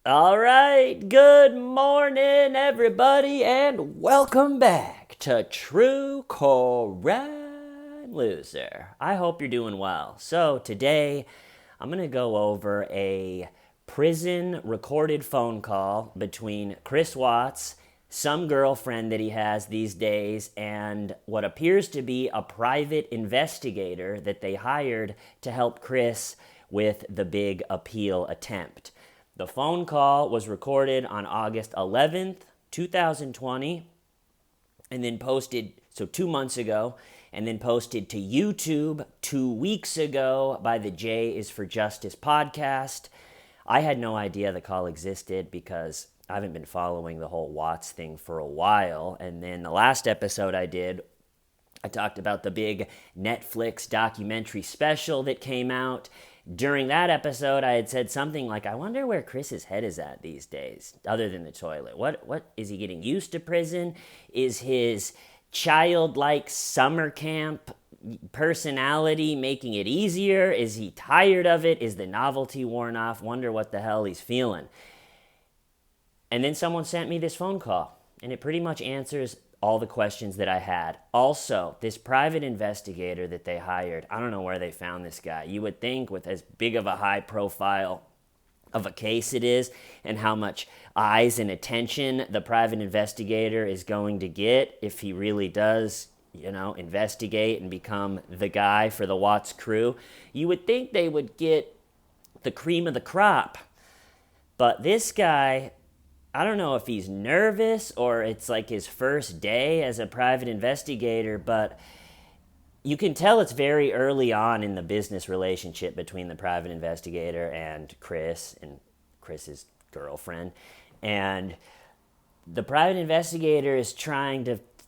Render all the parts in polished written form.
All right, good morning, everybody, and welcome back to True Crime Loser. I hope you're doing well. So, today I'm going to go over a prison recorded phone call between Chris Watts, some girlfriend that he has these days, and what appears to be a private investigator that they hired to help Chris with the big appeal attempt. The phone call was recorded on August 11th, 2020, and then posted, 2 months ago, and then posted to YouTube 2 weeks ago by the J is for Justice podcast. I had no idea the call existed because I haven't been following the whole Watts thing for a while. And then the last episode I did, I talked about the big Netflix documentary special that came out. During that episode, I had said something like, I wonder where Chris's head is at these days, other than the toilet. What is he getting used to prison? Is his childlike summer camp personality making it easier? Is he tired of it? Is the novelty worn off? Wonder what the hell he's feeling. And then someone sent me this phone call, and it pretty much answers all the questions that I had. Also, this private investigator that they hired, I don't know where they found this guy. You would think with as big of a high profile of a case it is and how much eyes and attention the private investigator is going to get if he really does, investigate and become the guy for the Watts crew, you would think they would get the cream of the crop. But this guy, I don't know if he's nervous or it's like his first day as a private investigator, but you can tell it's very early on in the business relationship between the private investigator and Chris's girlfriend. And the private investigator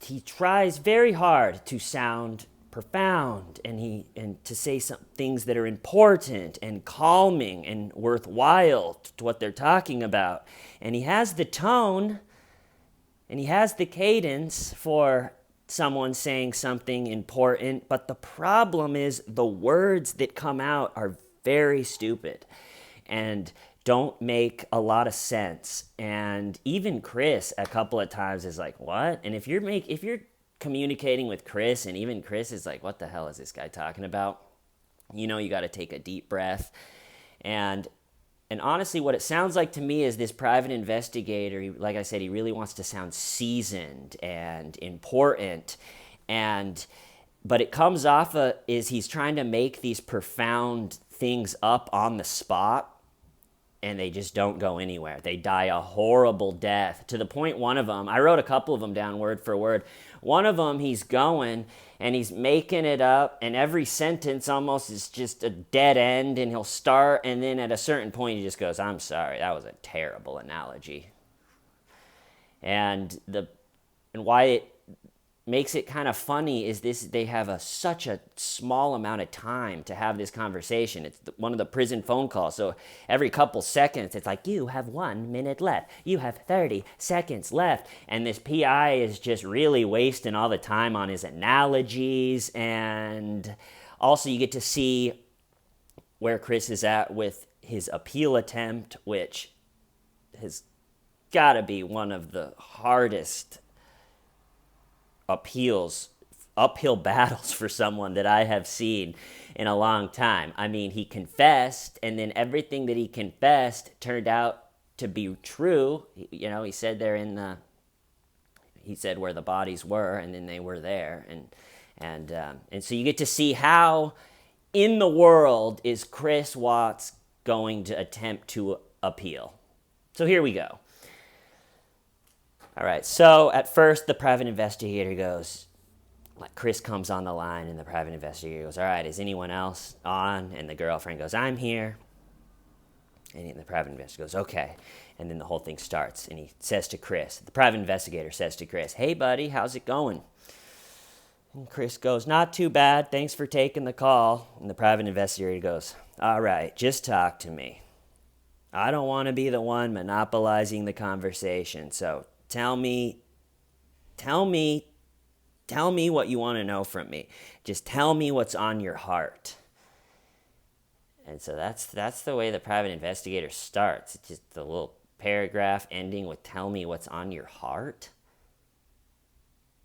he tries very hard to sound profound and to say some things that are important and calming and worthwhile to what they're talking about. And he has the tone and he has the cadence for someone saying something important, but the problem is the words that come out are very stupid and don't make a lot of sense. And even Chris a couple of times is like, what? And if you're communicating with Chris and even Chris is like, what the hell is this guy talking about? You got to take a deep breath. And honestly, what it sounds like to me is this private investigator, like I said, he really wants to sound seasoned and important. But it comes off is he's trying to make these profound things up on the spot, and they just don't go anywhere. They die a horrible death, to the point one of them, I wrote a couple of them down word for word. One of them, he's going and he's making it up, and every sentence almost is just a dead end, and he'll start, and then at a certain point he just goes, I'm sorry, that was a terrible analogy. And why it makes it kind of funny is they have such a small amount of time to have this conversation. It's one of the prison phone calls, so every couple seconds it's like, you have 1 minute left, you have 30 seconds left, and this PI is just really wasting all the time on his analogies. And also you get to see where Chris is at with his appeal attempt, which has got to be one of the hardest uphill battles for someone that I have seen in a long time. I mean, he confessed, and then everything that he confessed turned out to be true. He said he said where the bodies were, and then they were there, and so you get to see how in the world is Chris Watts going to attempt to appeal. So here we go. All right, so at first the private investigator goes, Chris comes on the line, and the private investigator goes, all right, is anyone else on? And the girlfriend goes, I'm here. And the private investigator goes, okay. And then the whole thing starts, and he says to Chris, the private investigator says to Chris, hey, buddy, how's it going? And Chris goes, not too bad, thanks for taking the call. And the private investigator goes, all right, just talk to me. I don't want to be the one monopolizing the conversation, so Tell me what you want to know from me. Just tell me what's on your heart. And so that's the way the private investigator starts. It's just a little paragraph ending with "tell me what's on your heart."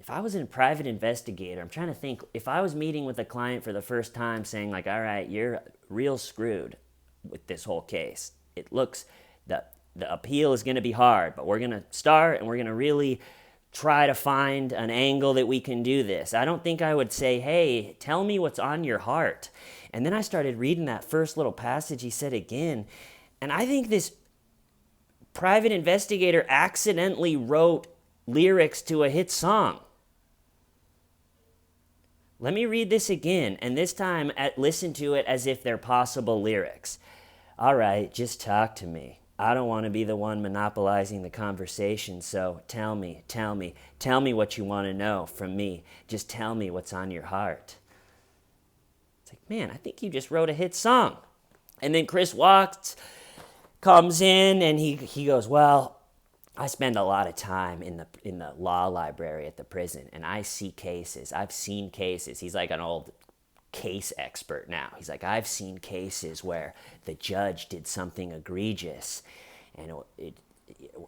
If I was a private investigator, I'm trying to think, if I was meeting with a client for the first time saying like, all right, you're real screwed with this whole case. It looks, the appeal is going to be hard, but we're going to start and we're going to really try to find an angle that we can do this. I don't think I would say, hey, tell me what's on your heart. And then I started reading that first little passage he said again, and I think this private investigator accidentally wrote lyrics to a hit song. Let me read this again, and this time listen to it as if they're possible lyrics. All right, just talk to me. I don't want to be the one monopolizing the conversation, so tell me what you want to know from me. Just tell me what's on your heart. It's like, man, I think you just wrote a hit song. And then Chris comes in, and he goes, well, I spend a lot of time in the law library at the prison, and I see cases. I've seen cases. He's like an old case expert now. He's like, I've seen cases where the judge did something egregious, and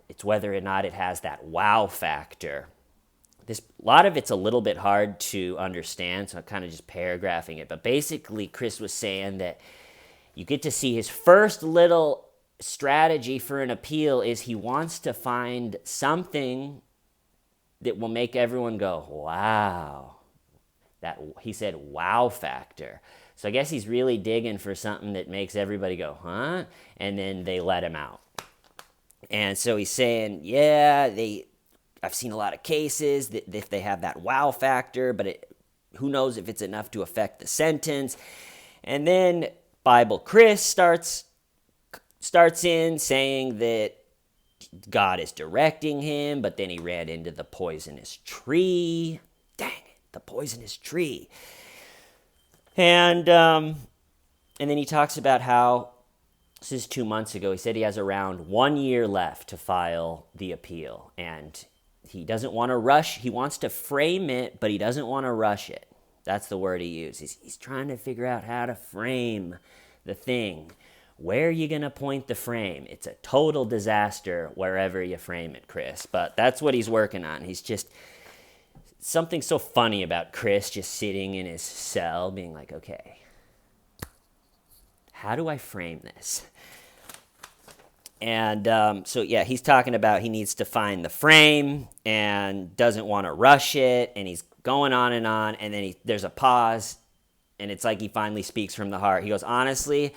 it's whether or not it has that wow factor. A lot of it's a little bit hard to understand, so I'm kind of just paragraphing it. But basically, Chris was saying that you get to see his first little strategy for an appeal is he wants to find something that will make everyone go, wow. That he said wow factor. So I guess he's really digging for something that makes everybody go, huh? And then they let him out. And so he's saying, yeah, I've seen a lot of cases that if they have that wow factor, but who knows if it's enough to affect the sentence. And then Bible Chris starts in saying that God is directing him, but then he ran into the poisonous tree. Dang it, the poisonous tree. And then he talks about how, this is 2 months ago, he said he has around 1 year left to file the appeal. And he doesn't want to rush. He wants to frame it, but he doesn't want to rush it. That's the word he used. He's trying to figure out how to frame the thing. Where are you going to point the frame? It's a total disaster wherever you frame it, Chris. But that's what he's working on. He's just, something so funny about Chris just sitting in his cell being like, okay, how do I frame this? And so, yeah, he's talking about he needs to find the frame and doesn't want to rush it. And he's going on. And then there's a pause. And it's like he finally speaks from the heart. He goes, honestly,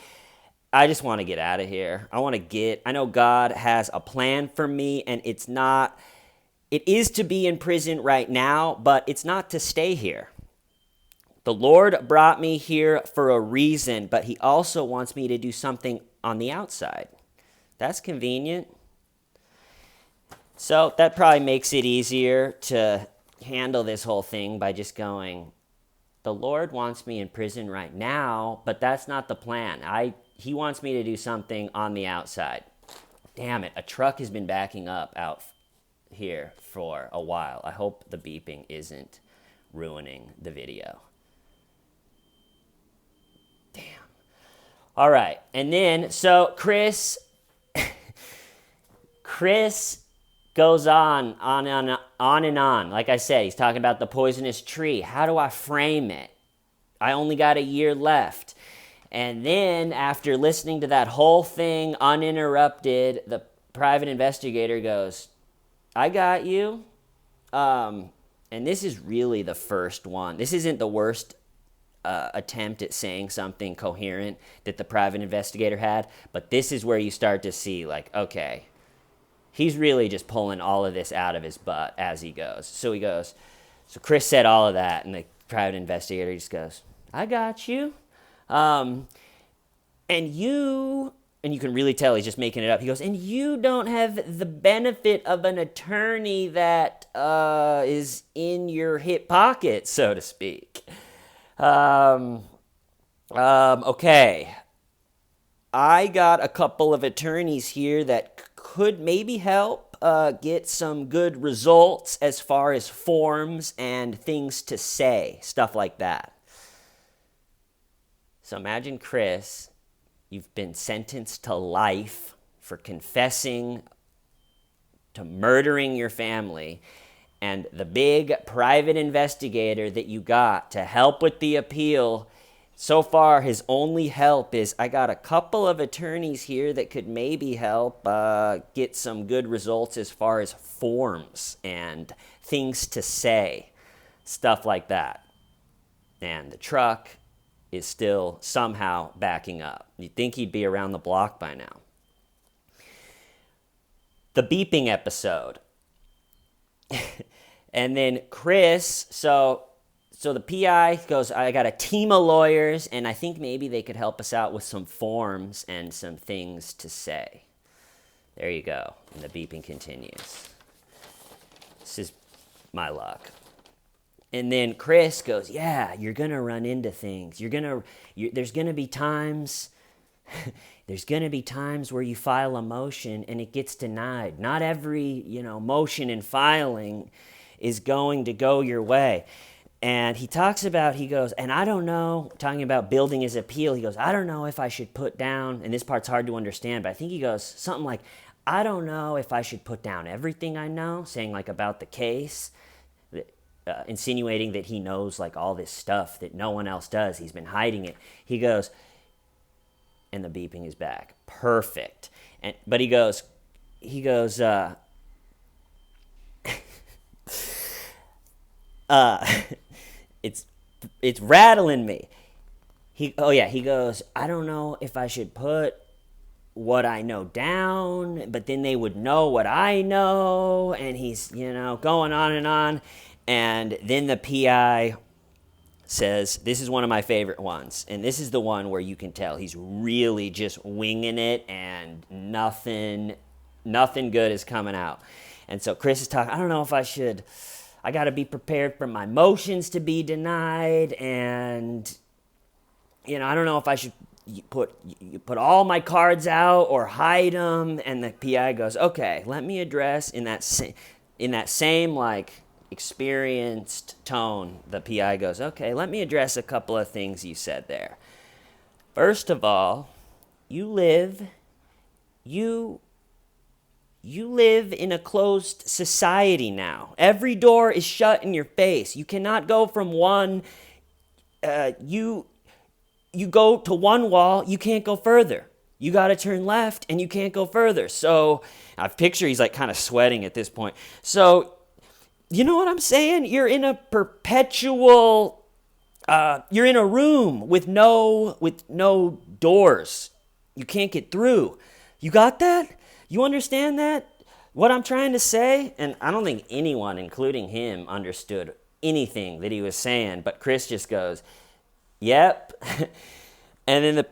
I just want to get out of here. I know God has a plan for me, and it is to be in prison right now, but it's not to stay here. The Lord brought me here for a reason, but he also wants me to do something on the outside. That's convenient. So that probably makes it easier to handle this whole thing by just going, the Lord wants me in prison right now, but that's not the plan. He wants me to do something on the outside. Damn it, a truck has been backing up out here for a while. I hope the beeping isn't ruining the video. Damn. All right, and then, so Chris goes on and on. Like I said, he's talking about the poisonous tree. How do I frame it? I only got a year left. And then after listening to that whole thing uninterrupted, the private investigator goes, I got you. And this is really the first one. This isn't the worst attempt at saying something coherent that the private investigator had, but this is where you start to see, like, okay, he's really just pulling all of this out of his butt as he goes. So he goes, so Chris said all of that, and the private investigator just goes, I got you. And you can really tell he's just making it up. He goes, and you don't have the benefit of an attorney that is in your hip pocket, so to speak. Okay. I got a couple of attorneys here that could maybe help get some good results as far as forms and things to say, stuff like that. So imagine, Chris, you've been sentenced to life for confessing to murdering your family. And the big private investigator that you got to help with the appeal, so far his only help is, I got a couple of attorneys here that could maybe help get some good results as far as forms and things to say, stuff like that. And the truck is still somehow backing up. You'd think he'd be around the block by now. The beeping episode. And then Chris, so the PI goes, I got a team of lawyers, and I think maybe they could help us out with some forms and some things to say. There you go. And the beeping continues. This is my luck. And then Chris goes, yeah, you're going to run into things. There's going to be times... There's going to be times where you file a motion and it gets denied. Not every, motion in filing is going to go your way. And he talks about, he goes, and I don't know, talking about building his appeal, he goes, I don't know if I should put down, and this part's hard to understand, but I think he goes something like, I don't know if I should put down everything I know, saying like about the case, insinuating that he knows like all this stuff that no one else does. He's been hiding it. He goes, and the beeping is back. Perfect. But he goes, it's rattling me. He goes, I don't know if I should put what I know down, but then they would know what I know, and he's, going on and on. And then the PI says, this is one of my favorite ones, and this is the one where you can tell he's really just winging it and nothing good is coming out. And so Chris is talking, I don't know if I got to be prepared for my motions to be denied, and I don't know if I should put all my cards out or hide them. And the PI goes, okay, let me address in that same like experienced tone. The PI goes, okay, let me address a couple of things you said there. First of all, you live in a closed society now. Every door is shut in your face. You cannot go from one, you go to one wall, you can't go further. You got to turn left and you can't go further. So I picture he's like kind of sweating at this point. So you know what I'm saying? You're in a perpetual, you're in a room with no doors. You can't get through. You got that? You understand that? What I'm trying to say? And I don't think anyone, including him, understood anything that he was saying. But Chris just goes, yep. And then the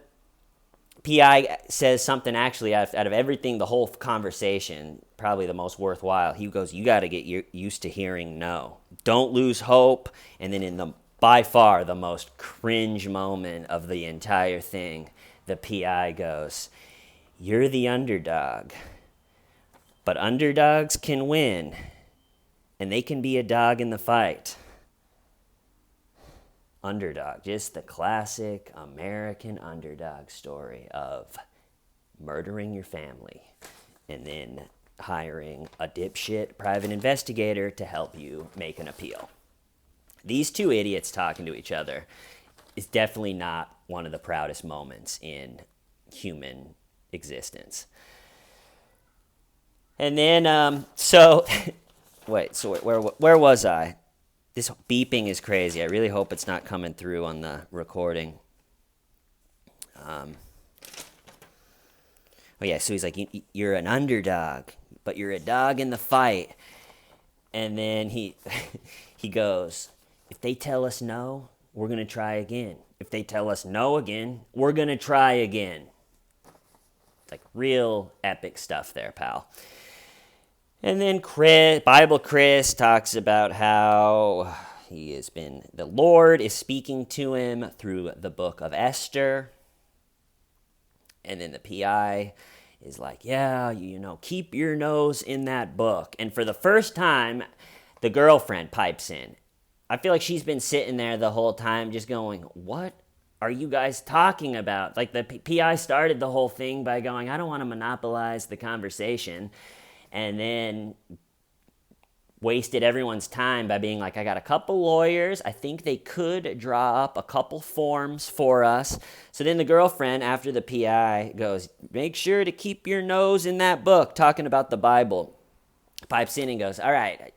PI says something actually out of everything, the whole conversation, probably the most worthwhile. He goes, you got to get used to hearing no. Don't lose hope. And then in by far the most cringe moment of the entire thing, the PI goes, you're the underdog, but underdogs can win, and they can be a dog in the fight. Underdog, just the classic American underdog story of murdering your family and then hiring a dipshit private investigator to help you make an appeal. These two idiots talking to each other is definitely not one of the proudest moments in human existence. And then, where was I? This beeping is crazy. I really hope it's not coming through on the recording. So he's like, you're an underdog, but you're a dog in the fight. And then he goes, if they tell us no, we're going to try again. If they tell us no again, we're going to try again. Like real epic stuff there, pal. And then Bible Chris talks about how the Lord is speaking to him through the book of Esther. And then the PI is like, yeah, keep your nose in that book. And for the first time, the girlfriend pipes in. I feel like she's been sitting there the whole time just going, what are you guys talking about? Like the PI started the whole thing by going, I don't want to monopolize the conversation. and then wasted everyone's time by being like, I got a couple lawyers. I think they could draw up a couple forms for us. So then the girlfriend, after the PI, goes, make sure to keep your nose in that book, talking about the Bible. Pipes in and goes, all right. It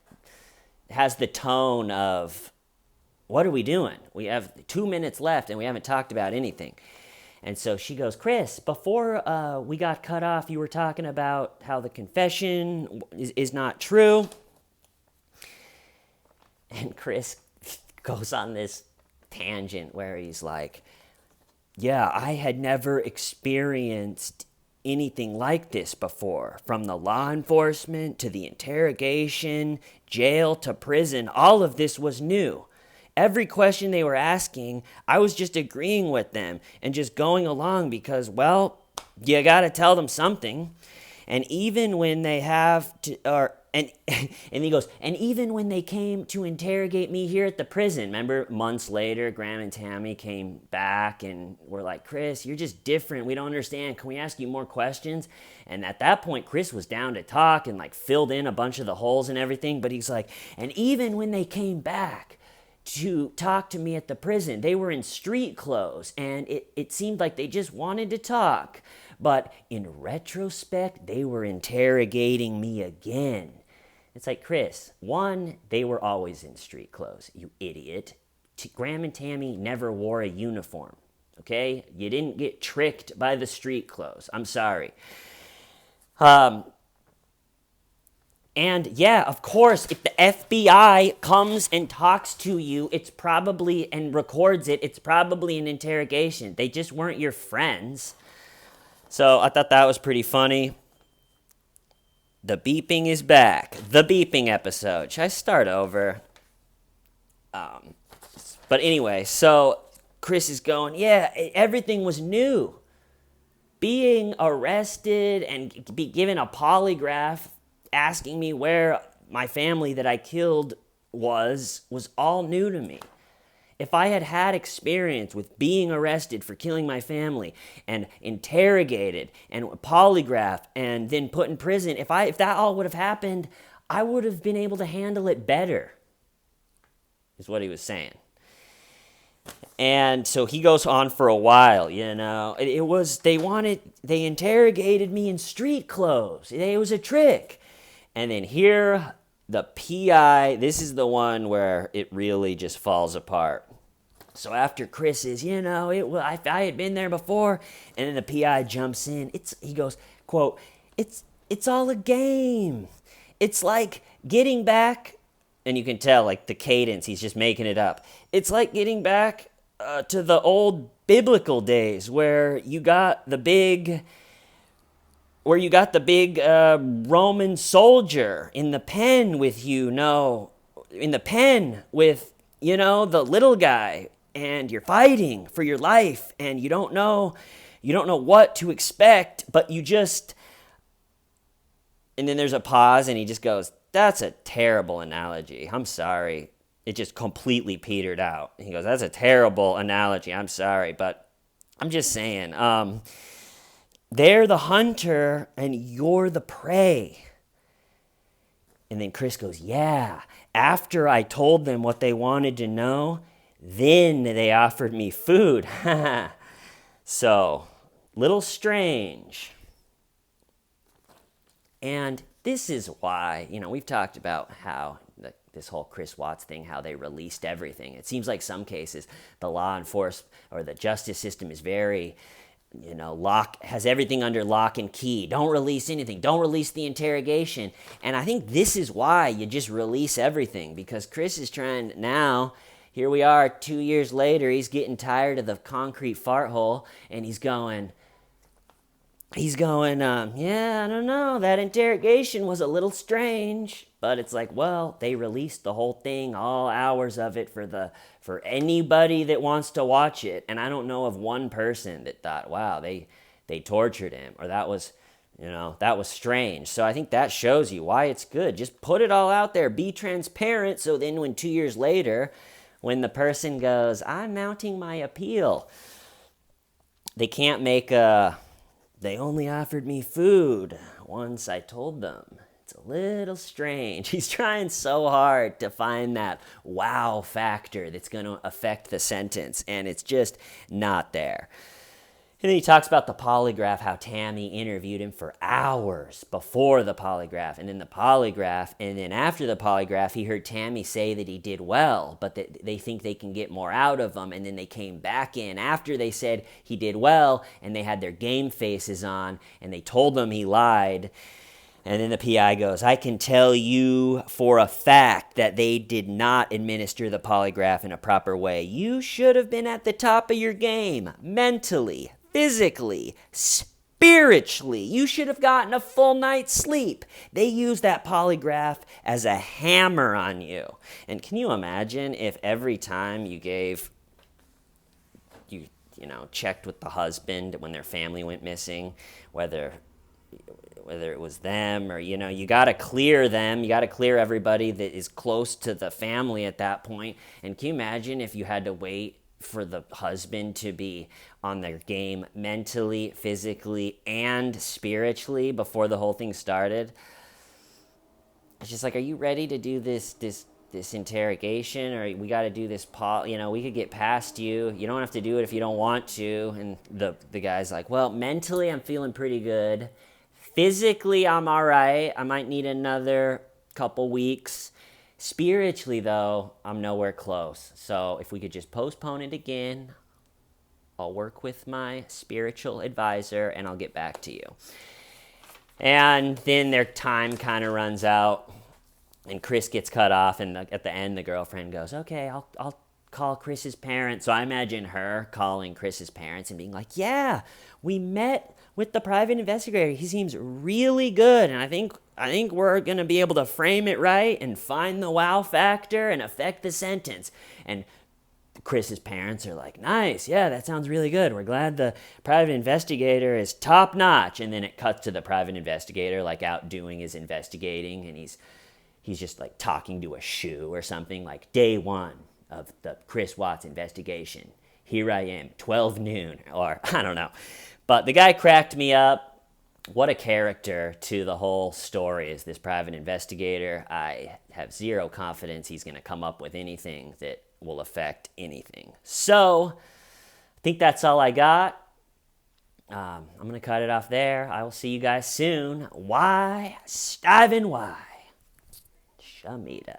has the tone of, what are we doing? We have 2 minutes left and we haven't talked about anything. And so she goes, Chris, before we got cut off, you were talking about how the confession is not true. And Chris goes on this tangent where he's like, yeah, I had never experienced anything like this before. From the law enforcement to the interrogation, jail to prison, all of this was new. Every question they were asking, I was just agreeing with them and just going along because, well, you got to tell them something. And even when they have to, and he goes, and even when they came to interrogate me here at the prison, remember months later, Graham and Tammy came back and were like, Chris, you're just different. We don't understand. Can we ask you more questions? And at that point, Chris was down to talk and like filled in a bunch of the holes and everything. But he's like, and even when they came back to talk to me at the prison, they were in street clothes and it seemed like they just wanted to talk. But in retrospect, they were interrogating me again. It's like, Chris, one, they were always in street clothes, you idiot. Graham and Tammy never wore a uniform, okay? You didn't get tricked by the street clothes. I'm sorry. And yeah, of course, if the FBI comes and talks to you, it's probably, and records it, it's probably an interrogation. They just weren't your friends. So I thought that was pretty funny. The beeping is back. The beeping episode. Should I start over? But anyway, so Chris is going, yeah, everything was new. Being arrested and be given a polygraph asking me where my family that I killed was all new to me. If I had had experience with being arrested for killing my family and interrogated and polygraphed and then put in prison, if that all would have happened, I would have been able to handle it better, is what he was saying. And so he goes on for a while, you know. They interrogated me in street clothes. It was a trick. And then here, the PI, this is the one where it really just falls apart. So after Chris is, you know, I had been there before, and then the PI jumps in. He goes, quote, it's all a game. It's like getting back, and you can tell, like, the cadence, he's just making it up. It's like getting back to the old biblical days where you got the big Roman soldier in the pen with you, the little guy, and you're fighting for your life, and you don't know what to expect, but you just, and then there's a pause, and he just goes, that's a terrible analogy. I'm sorry. It just completely petered out. He goes, that's a terrible analogy. I'm sorry, but I'm just saying, they're the hunter, and you're the prey. And then Chris goes, yeah, after I told them what they wanted to know, then they offered me food. So, little strange. And this is why, we've talked about how this whole Chris Watts thing, how they released everything. It seems like some cases the law enforcement or the justice system is very, has everything under lock and key. Don't release anything. Don't release the interrogation. And I think this is why you just release everything, because Chris is trying now. Here we are 2 years later. He's getting tired of the concrete fart hole, and he's going, yeah, I don't know. That interrogation was a little strange. But it's like, well, they released the whole thing, all hours of it for anybody that wants to watch it. And I don't know of one person that thought, wow, they tortured him, or that was strange. So I think that shows you why it's good. Just put it all out there. Be transparent. So then when 2 years later, when the person goes, I'm mounting my appeal, they can't make they only offered me food once I told them. it's a little strange. He's trying so hard to find that wow factor that's going to affect the sentence, and it's just not there. And then he talks about the polygraph, how Tammy interviewed him for hours before the polygraph, and then the polygraph, and then after the polygraph, he heard Tammy say that he did well, but that they think they can get more out of him, and then they came back in after they said he did well, and they had their game faces on, and they told him he lied. And then the PI goes, I can tell you for a fact that they did not administer the polygraph in a proper way. You should have been at the top of your game, mentally, physically, spiritually. You should have gotten a full night's sleep. They use that polygraph as a hammer on you. And can you imagine if every time you checked with the husband when their family went missing, whether it was them or, you got to clear them. You got to clear everybody that is close to the family at that point. And can you imagine if you had to wait for the husband to be on their game mentally, physically, and spiritually before the whole thing started? It's just like, are you ready to do this interrogation, or we got to do this we could get past you. You don't have to do it if you don't want to. And the guy's like, well, mentally I'm feeling pretty good. Physically I'm all right. I might need another couple weeks. Spiritually, though, I'm nowhere close. So if we could just postpone it again, I'll work with my spiritual advisor and I'll get back to you. And then their time kind of runs out and Chris gets cut off, and at the end the girlfriend goes, okay, I'll call Chris's parents. So I imagine her calling Chris's parents and being like, yeah, we met with the private investigator. He seems really good, and I think we're going to be able to frame it right and find the wow factor and affect the sentence. And Chris's parents are like, nice, yeah, that sounds really good. We're glad the private investigator is top notch. And then it cuts to the private investigator like out doing his investigating, and he's just like talking to a shoe or something, like day 1 of the Chris Watts investigation. Here I am, 12 noon, or I don't know. But the guy cracked me up. What a character to the whole story is this private investigator. I have zero confidence he's going to come up with anything that will affect anything. So I think that's all I got. I'm going to cut it off there. I will see you guys soon. Why? Stiving why? Shamita.